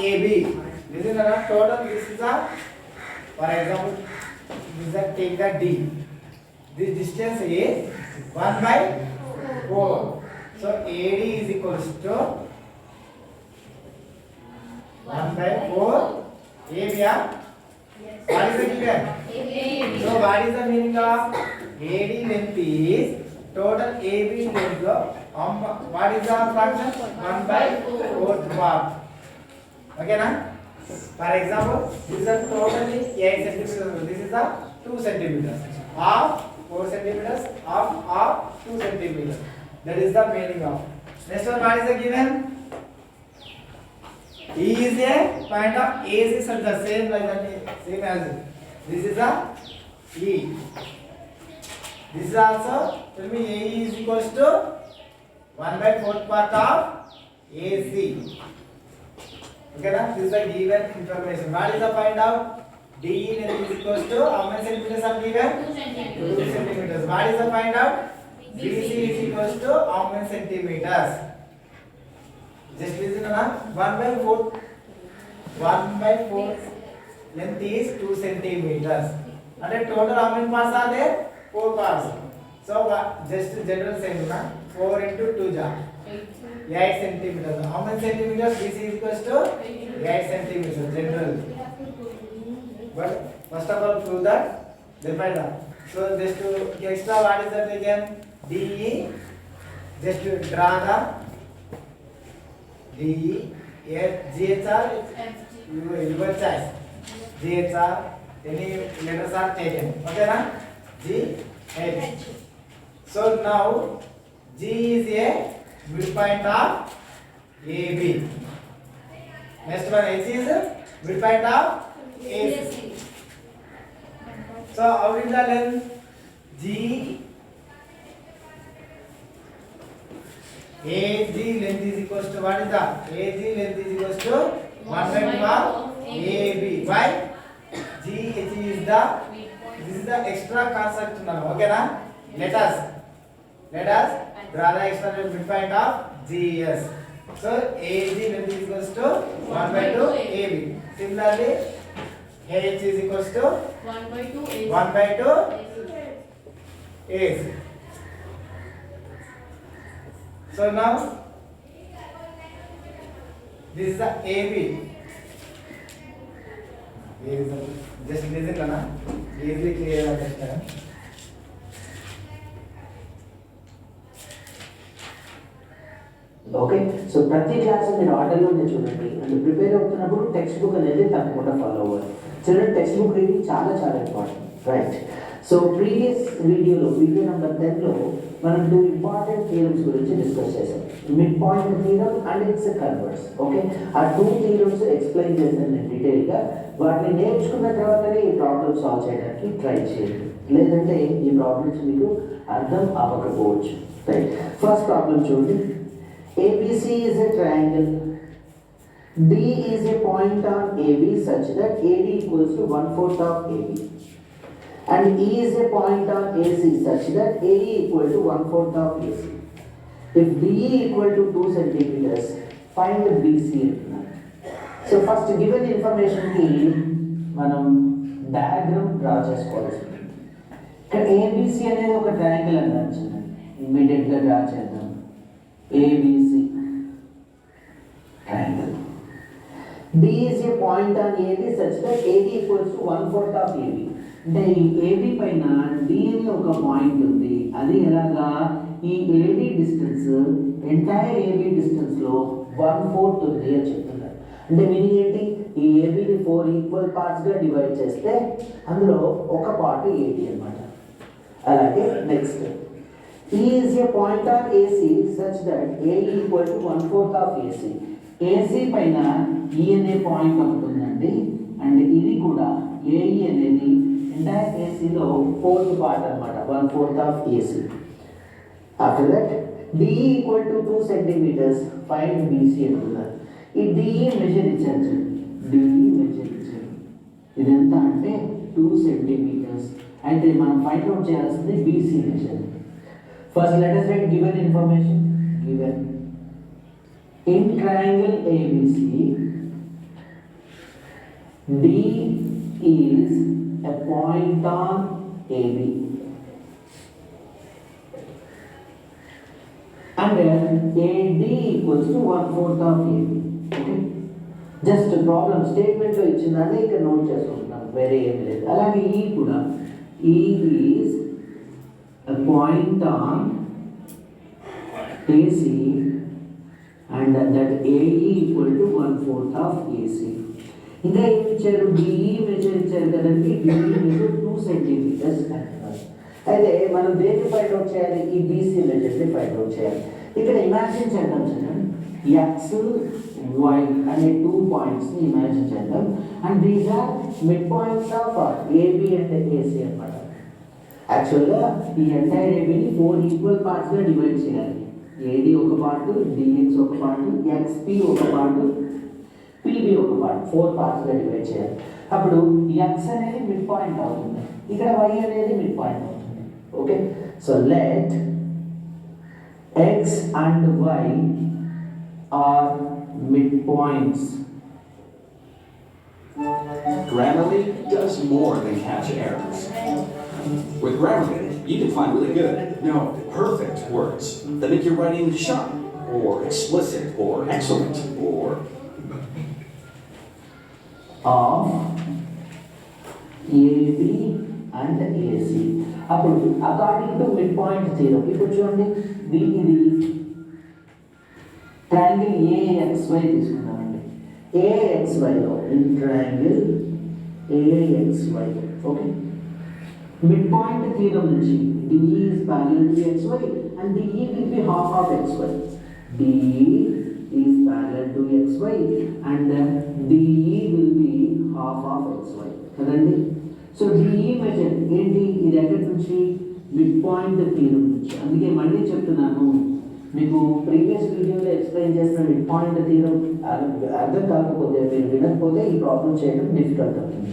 AB. This is the total. This is the, for example, this is the, take the D. This distance is 1 by 4. So AD is equals to 1 by 4 AB. What is the given? So what is the meaning of AD length is total AB length of what is the fraction? 1 by 4th part. Okay na? For example, this is a totally 8 centimeters. This is the 2 centimeters. Half 4 centimeters, half 2 centimeters. That is the meaning of. Next one, what is the given? E is a point of AC such the same like that, same as this is a E. This is also, tell me, AE is equals to 1 by 4th part of AC. Okay, now this is the given information. What is the find out? DE is equals to how many centimeters are given? 2 centimeters. What is the find out? BC is equals to how many centimeters? Just listen na. 1 by 4 length is 2 centimeters. And total how many parts are there? 4 parts. So just general saying na. 4 into 2 ja 8 centimeters. How many centimeters? BC is equals to 8 centimeters general. But first of all prove that, then find out. So just to extra, what is that again? DE. Just to draw the DE. GHR. Your choice. GHR. Any letters are taken. Okay na? G H. So now G is a midpoint of AB. Next one H is midpoint of AC. So how is the length? G AG length is equals to what is that? AG length is equals to 1 by 2 of AB. Why? GH is the, this is the extra concept now. Okay na? Let us draw the extra midpoint of GS. So AG length is equals to 1 by 2 AB. Similarly, H is equals to 1 by 2 AC. So now this is the AB. Just listen na. Easily clear understand. Okay so ప్రతి class మీరు ఆర్డర్లోనే చూడండి and prepare అవుతున్నప్పుడు text book అనేది తప్పకుండా follow అవ్వాలి. చూడండి text book reading చాలా చాలా important, right? So previous video number 10లో మనం 2 ఇంపార్టెంట్ థియరమ్స్ గురించి డిస్కస్ చేసాం. Mid point theorem and its converse. Okay, ఆ 2 థియరమ్స్ ఎక్స్ప్లెయిన్ చేశాను నేను డీటెయిల్గా. వాటిని నేర్చుకున్న తర్వాతనే ఈ ప్రాబ్లమ్ సాల్వ్ చేయడానికి ట్రై చేయండి, లేదంటే ఈ ప్రాబ్లమ్స్ మీకు అర్థం అవ్వకపోవచ్చు, రైట్? ఫస్ట్ ప్రాబ్లం చూడండి. ABC is a triangle. D is a point on AB such that AD equals to 1/4 of AB. And E is a point on AC such that AE equal to 1/4 of AC. If DE equal to 2 centimeters, find BC. So first given information ki manam diagram draw చేసుకోవాలి. ఇక్కడ ABC అనేది ఒక triangle అని రాస్తున్నాను. Immediate గా draw చేద్దాం. ABC triangle. D is a point on AB such that AD equals to 1/4 of AB. అంటే ఈ AB పైన D అనే ఒక పాయింట్ ఉంది. అది ఎలాగా? ఈ AD distance entire AB distance లో 1/4 ఉంది అని చెప్తున్నారు. అంటే మీనింగ్ ఏంటి? ఈ AB ని 4 ఈక్వల్ పార్ట్స్ గా డివైడ్ చేస్తే అందులో ఒక పార్ట్ AD అన్నమాట. అలాగే next E is a point on AC such that AE equal to 1/4 of AC. AC పైన E అనే పాయింట్ ఒకటి ఉందండి, అండ్ ఇది కూడా AE అనేది ఎంటైర్ AC లో 4th పార్ట్ అన్నమాట, 1/4 of AC. After that DE equal to 2 centimeters, find BC అంటున్నారు. ఈ DE మెజర్ ఇచ్చారు, DE మెజర్ ఇచ్చారు. ఇది ఎంత అంటే 2 centimeters. అంటే మనం ఫైండ్ అవుట్ చేయాల్సింది BC measure. First, let us write given information. Given in triangle ABC, D is a point on AB. And then AD equals to 1/4 of AB. Okay? Just problem statement లో ఇచ్చిందని ఇక్కడ note చేసుకుంటున్నాం, వేరే ఏమి లేదు. అలాగే E కూడా, E is a point on AC and that AE equal to 1/4 of AC. ఇంకా ఏమి ఇచ్చారు, DE మెజర్ ఇచ్చారు కదండి, DE మెజర్ 2 సెంటీమీటర్స్ అంటున్నారు. అయితే మనం దేన్ని ఫైండ్ అవుట్ చేయాలి, ఈ BC మెజర్ని ఫైండ్ అవుట్ చేయాలి. ఇక్కడ ఇమాజిన్ చేద్దాం చూడండి, X, Y అనే 2 పాయింట్స్ని ఇమాజిన్ చేద్దాం. And these are mid points of AB and AC అన్నమాట. యాక్చువల్గా ఈ ఎంటైర్ ఏబీని 4 ఈక్వల్ పార్ట్స్గా డివైడ్ చేయాలి. AD ఒక పార్ట్, DX ఒక పార్ట్, XP ఒక పార్ట్, PB ఒక పార్ట్, 4 పార్ట్స్గా డివైడ్ చేయాలి. అప్పుడు X అనేది మిడ్ పాయింట్ అవుతుంది, ఇక్కడ Y అనేది మిడ్ పాయింట్ అవుతుంది. Okay, so let X and Y are midpoints. Grammarly does more than catch errors. With Grammarly, you can find really good, no, perfect words that make your writing sharp, or explicit, or excellent, or of AB and AC. అప్పుడు according to mid point theorem, ఇప్పుడు చూడండి ఇది triangle AXY తీసుకున్నామండి. AXYలో in triangle AXY, okay, mid point theorem నుంచి DE is parallel to XY and DE will be half of XY. DE is parallel to XY and DE will be half of XY కదండి. So DE measure ఏంటి, ఇది ఎక్కడి నుంచి, mid point theorem నుంచి. అందుకే మళ్ళీ చెప్తున్నాను, మీకు ప్రీవియస్ వీడియోలో ఎక్స్ప్లెయిన్ చేసిన మిడ్ పాయింట్ థియరం అర్థం కాకపోతే, మీరు వినకపోతే ఈ ప్రాబ్లం చేయడం డిఫికల్ట్ అవుతుంది.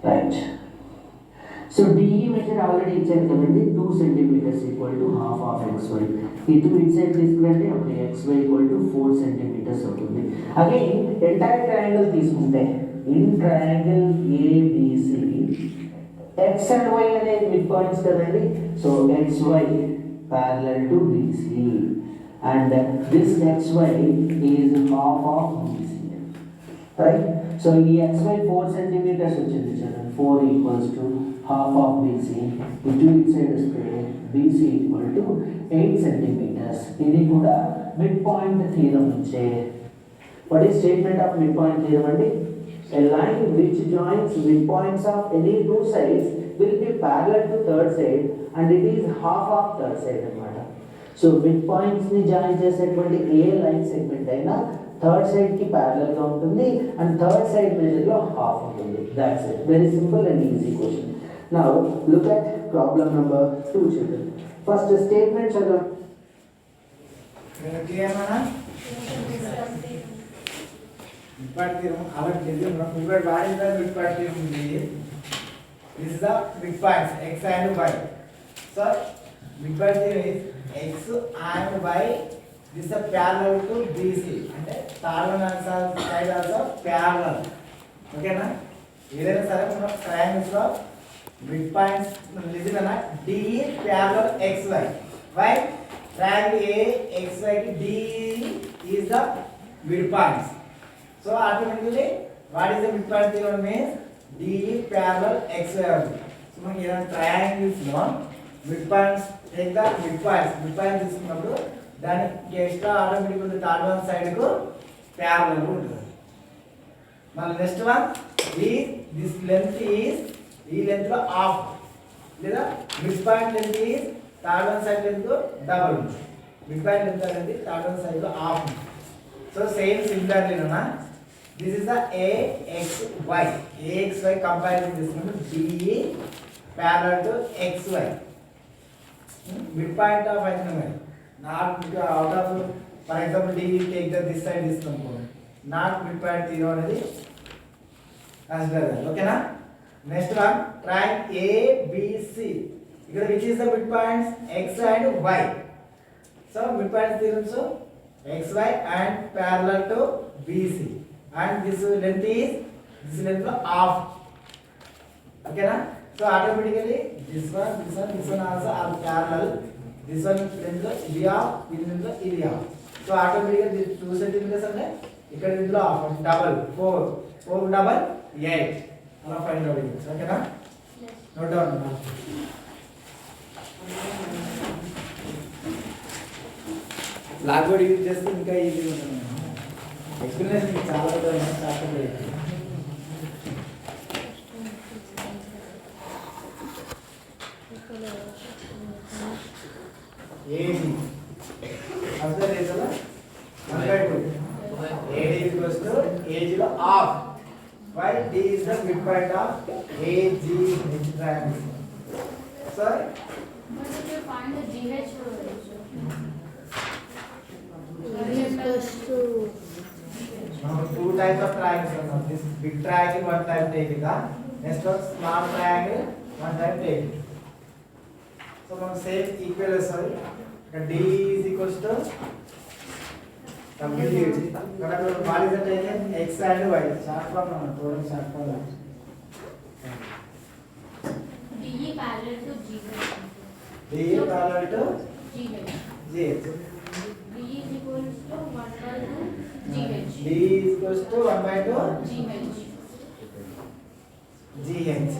Right, so DE measure already ఇచ్చారు కదండి, 2 centimetres equal to half of XY. ఇటు ఇటు సైడ్ తీసుకుంటే అప్పుడు XY ఈక్వల్ టు 4 సెంటీమీటర్స్ అవుతుంది. అగైన్ ఎంటైర్ ట్రయాంగిల్ తీసుకుంటే in triangle ABC X and Y అనేది మిడ్ పాయింట్స్ కదండి. So XY parallel to BC and this XY is half of BC, right? So ఈ XY 4 centimetres వచ్చింది చూడండి, 4 equals to half of BC. ఇటు ఇటు side వస్తే BC equal to 8 centimetres. ఇది కూడా మిడ్ పాయింట్ థియరం నుంచే. What is statement of mid point theorem అండి, a line which joins midpoints of any two sides will be parallel to third side and it is half of third side అన్నమాట. So mid points ని join చేసేటువంటి ఏ line segment అయినా third side కి parallel గా ఉంటుంది and third side measure లో half ఉంటుంది. That's it, very simple and easy question. Now look at problem number 2 children. First statement చదవండి. క్లియర్ అన్నా, midpoint theorem already discussed. Midpoint, what is the midpoint theorem? This is the midpoints x and y. So midpoint theorem is x and y. This is a parallel to BC. And parallel side also parallel. Okay na? ఏదైనా సరే మనం triangles లో mid points listen అన్న DE parallel XY. Why? Triangle AXY కి DE is the midpoints. So automatically, what is the midpoint theorem means? DE parallel XY. So మనం ఏదైనా triangles లో midpoints, take the midpoints తీసుకున్నప్పుడు దానికి extra automatic ఉంది, third one side కు parallel ఉంటుంది. మళ్ళీ next one this length is, ఈ లెంత్ లో హాఫ్, లేదా mid point length is third one side length double. Mid point length అనేది థర్డ్ వన్ సైడ్ లో హాఫ్. సో సేమ్ సిమిలర్లీ నా this is the AXY comparison తీసుకున్నప్పుడు DE parallel to XY. Midpoint of angle, not out of, for example, DE take the this side this component, not midpoint theorem అనేది consider. Okay na? Next one, triangle ABC. Here which is the midpoints? X and Y. So midpoint theorem, so XY and parallel to BC. and this length half. Okay na? So automatically this one also are parallel. This one length ఇది half, ఇది length ఇది half. So automatically this 2 centimeters అంటే ఇక్కడ ఇందులో half double 4 double 8 అలా find out చేయండి. ఓకేనా? Note down. Black board use చేస్తే ఇంకా ఈజీగా ఉంటుంది. ఎక్స్ప్లెనేషన్ చాలా చాలా ఏది అర్థం చేసారా? 1/2 AD is equals to AG లో half. Why? D is the midpoint of AGH triangle. Sorry? But if you find the GH Now two types of triangles are this big triangle one time take it. Next one small triangle one time take it. So మనం same equal sorry. D is equals to W. What is the taken? X and Y. Short form total short form. DE parallel to GH. DE parallel to GH. GH. DE is equals to 1/2 GH. D is equals to 1/2 GH. GH.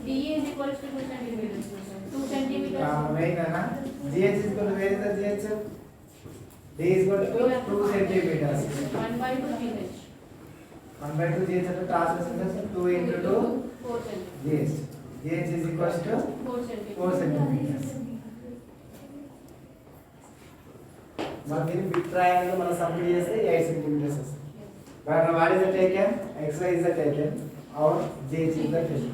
DE is equals to 2 centimeters. 2 centimeters. Wait, Nana. GH is equal to where is the GH? D is equal to 2 centimeters. 1/2 GH. 1/2 GH at the transmission distance 2 into 2 4 centimeters. GH. GH is equals to 4 centimeters. 4 centimeters. మనకి big triangle మనం submit చేస్తే 8 centimeters వస్తుంది. But now what is the taken? XY is the taken. Or GH is the taken.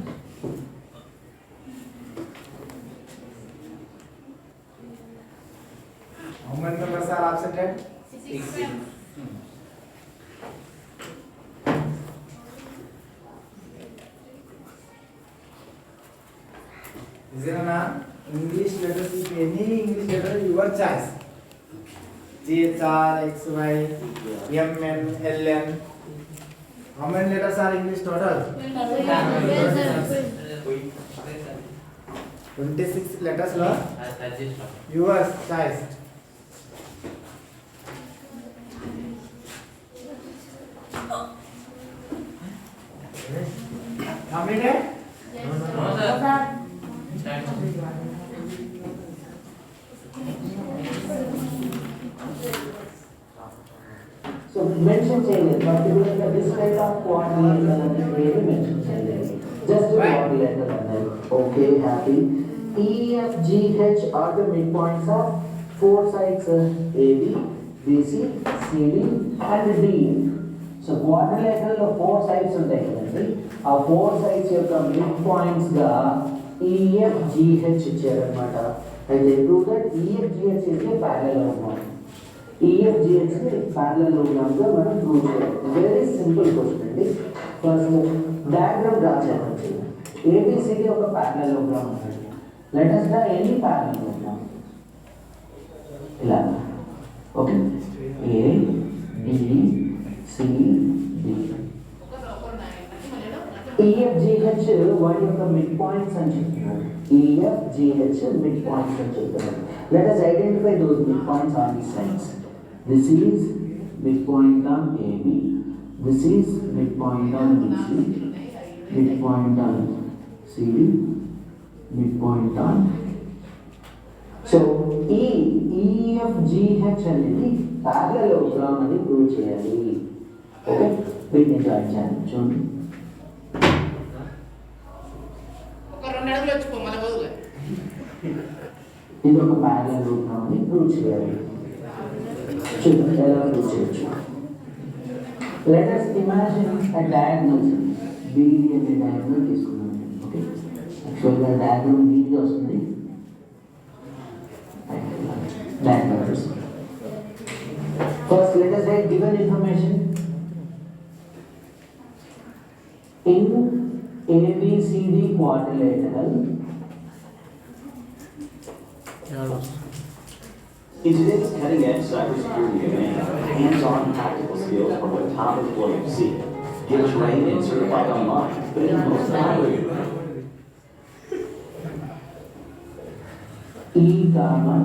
How many members are absented? 6. Is there an English letters? If any English letter, your choice. GHR, XY, MN, LN. How many letters are English total? 26 letters. Your choice. Completed? So mention changes, particularly this kind of coordinate really mention changes. Just the Right. coordinate and then okay, happy. E, F, G, H are the midpoints of four sides AB, BC, CD and D. So quadrilateral లో 4 sides ఉంటాయి కదండి. ఆ 4 sides యొక్క midpoints గా EFGH ఇచ్చారన్నమాట. And they prove that EFGH is a parallelogram. EFGH ని parallelogram గా మనం prove చేయాలి. Very simple question అండి. First diagram డ్రా చేద్దాం. ABCD ఒక parallelogram అన్నమాట. Let us draw any parallelogram. ఇలా. Okay. A, B, C, D. EFGH వాటి యొక్క midpoints అని చెప్తున్నారు. EFGH midpoints అని చెప్తున్నారు. Let us identify those midpoints on these sides. This is midpoint on AB. This is midpoint on BC. Midpoint on CD. Midpoint on. So EFGH అనేది parallelogram అని prove చేయాలి. Okay, వీటిని join చేయాలి. చూడండి. ఇది ఒక parallelogram అని ప్రూవ్ చేయాలి. చూడండి ఎలా ప్రూవ్ చేయొచ్చు. Let us imagine a diagonal. BD అనే diagonal తీసుకున్నాం. ఓకే, యాక్చువల్గా diagram నీట్గా వస్తుంది. Diagonals. First, let us write given information. In ABCD quadrilateral, In today's cutting-edge cybersecurity domain, hands-on practical skills are what top employers seek. Get trained and certified online, but in most valuable. E comma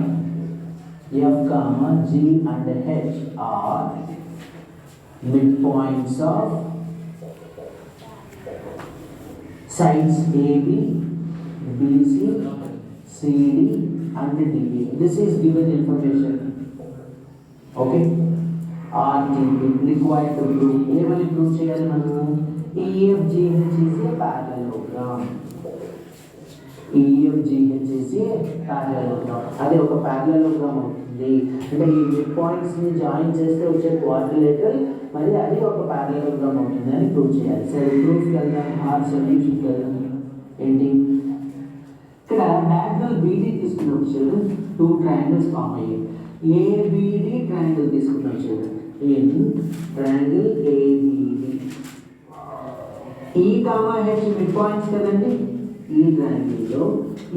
F comma G and H are midpoints of sides AB, BC, CD and DB. This is given information. Okay? RTP required to prove. ఏమని prove చేయాలి మనము? EFGH is a parallelogram. EFGH is a parallelogram. అదే ఒక parallelogram అవుతుంది. అంటే ఈ mid points ని join చేస్తే వచ్చే క్వాడ్రిలేటరల్ మరి అది ఒక parallelogram అవుతుంది అని ప్రూవ్ చేయాలి. సరే ప్రూఫ్ వెళ్దాం, ఆర్ సొల్యూషన్ వెళ్దాం. ఏంటి ఇక్కడ డయాగ్నల్ BD తీసుకున్నాం చూడండి, టూ ట్రయాంగిల్స్ ఫామ్ అయ్యాయి. ABD ట్రయాంగిల్ తీసుకున్నాం చూడండి, in triangle ABD. E comma H mid points కదండి, ఈ ట్రయాంగిల్ లో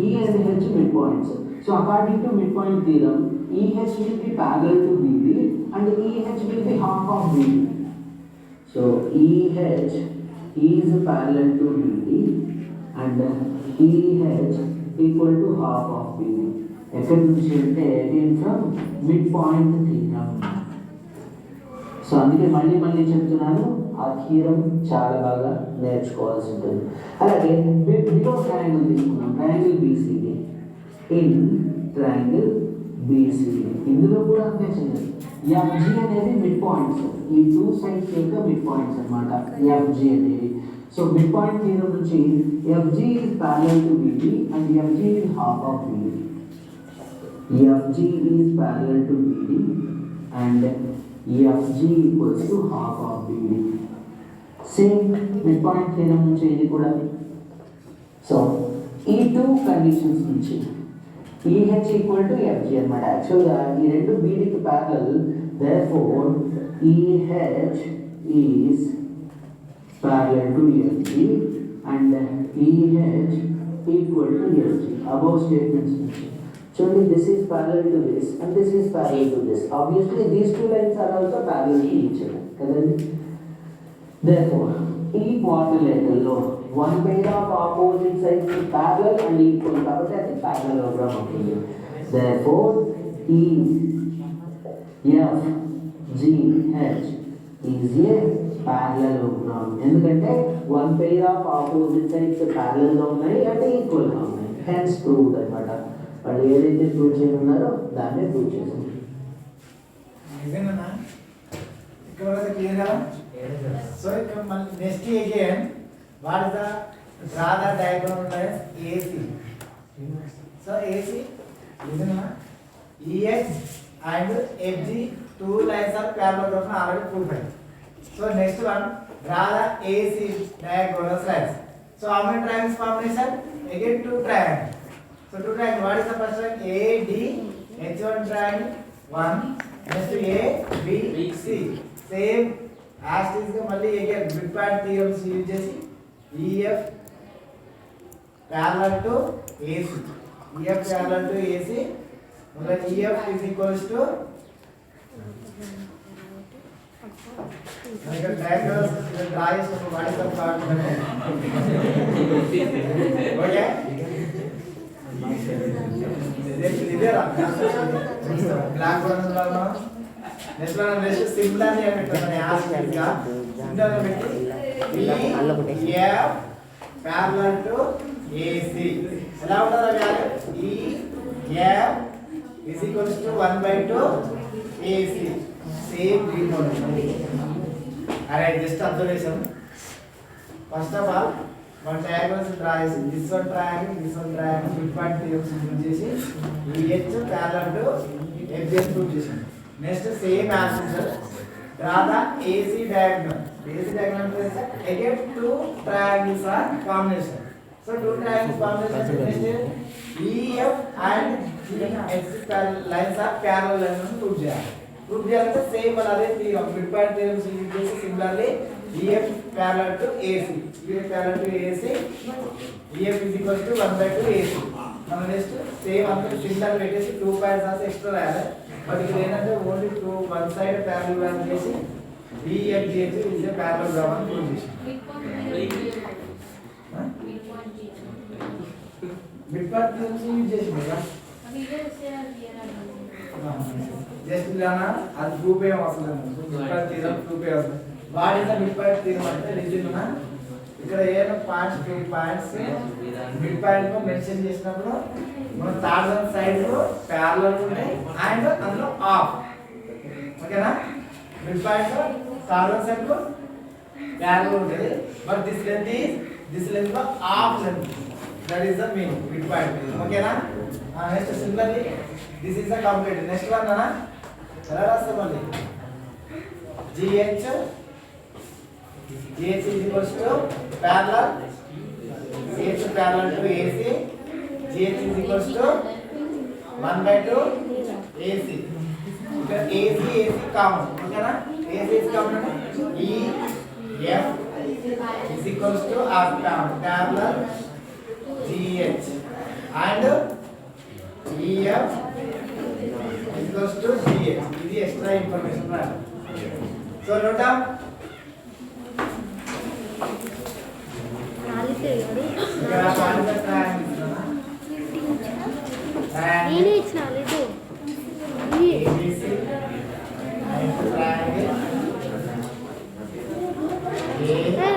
E and H mid points. So according to mid point theorem, EH will be parallel to BD and EH will be half of BD. So EH is parallel to BD and EH equal to half of BD. ఎక్కడి నుంచి అంటే again from mid point theorem. So అందుకే మళ్ళీ చెప్తున్నాను, ఆ theorem చాలా బాగా నేర్చుకోవాల్సి ఉంటుంది. అలాగే బిలో ట్రయాంగిల్ తీసుకున్నాం, triangle BCD. In triangle BCD ఇందులో కూడా అంతే చేయాలి. FG అనేది మిడ్ పాయింట్స్, ఈ టూ సైడ్స్ యొక్క మిడ్ పాయింట్స్ అన్నమాట FG అనేది. సో మిడ్ పాయింట్ థీరం నుంచి FG is parallel to BD and FG is half of BD. FG is parallel to BD and FG equals to half of BD. Same mid point theorem నుంచి ఇది కూడా. So ఈ two conditions నుంచి EH equal to FG అన్నమాట. యాక్చువల్గా ఈ రెండు BDకి parallel, therefore EH is parallel to FG and EH equal to FG. Above statements నుంచి చూడండి, this is parallel to this and this is parallel to this. Obviously these two lines are also parallel to each other కదండి. Therefore ఈ quadrilateral లో one pair of opposite sides is parallel and equal కాబట్టి అది parallelogram అవుతుంది. Therefore EFGH is a parallelogram. ఎందుకంటే one pair of opposite sides parallel గా ఉన్నాయి అంటే ఈక్వల్ గా ఉన్నాయి. Hence proved అన్నమాట. వాళ్ళు ఏదైతే ప్రూవ్ చేయనున్నారో దాన్నే ప్రూవ్ చేశారు. నిజంగానా ఇక్కడ వరకు క్లియర్ కదా? సో ఇక్కడ మళ్ళీ next again what is the draw the diagram of AC. So AC నిజంగానా EH and FG two lines are parallelogram already proved. So next one, draw the AC diagonal lines. So how many triangles combination? Again two triangles. So two triangles. What is the first one? AD H1 triangle 1. Next to ABC. Same as is ga malli again midpoint theorems use chesi EF parallel to AC. EF parallel to AC. Then EF is equals to like a diagonal draw is what is the part? Okay. Black one next one similarly EF parallel to AC. EF is equals to 1/2 AC. Same alright, just observation. First of all, one diagonal draw is this one triangle, midpoint theorem use chesi EH parallel to FG prove chesam. Next same as draw the AC diagonal. AC diagonal is again two triangles are combination. So two triangles combination next EF and HC lines are parallel అని prove చేయాలి. Prove చేయాలంటే same అదే theorem midpoint theorem use చేసి similarly EF parallel to AC. EF parallel to AC. EF is equals to 1/2 AC. మనం next same అంతా similar పెట్టేసి 2 points రాసి extra రాయాలి. బట్ ఇక్కడ ఏంటంటే only two one side parallel చేసి BFGH ఇస్ ఏ ప్యారలల్ అని ప్రూవ్ చేసి మిడ్ పార్ట్ నుంచి యూజ్ చేసింది కదా జస్ట్ ఇలానా అది ప్రూఫ్ ఏం అవసరం లేదు మిడ్ పార్ట్ థీరం ప్రూఫ్ ఏం అవసరం what is the mid part theorem అంటే రిజిన్ ఇక్కడ ఏమైనా పాయింట్స్ 2 పాయింట్స్ మిడ్ పాయింట్ లో మెన్షన్ చేసినప్పుడు మన థర్డ్ సైడ్ లో ప్యారలల్ ఉంటాయి అండ్ అందులో ఆఫ్ ఓకేనా మిడ్ పాయింట్ లో థర్డ్ సైడ్ లో ప్యారలల్ ఉంటుంది బట్ దిస్ లెంత్ లో half length that is the mean mid point ఓకేనా next similarly this is the complete next one అన్న ఎలా రాస్తాం మళ్ళీ GH is equals to parallel CH parallel to AC GH is equals to 1/2 AC ఇక్కడ AC common ఓకేనా AC is common EF is equals to R parallel GH and EF is equals to GH ఇది extra information right so note down ఇక్కడ point triangle నేనే ఇచ్చిన లేదు ABC and triangle A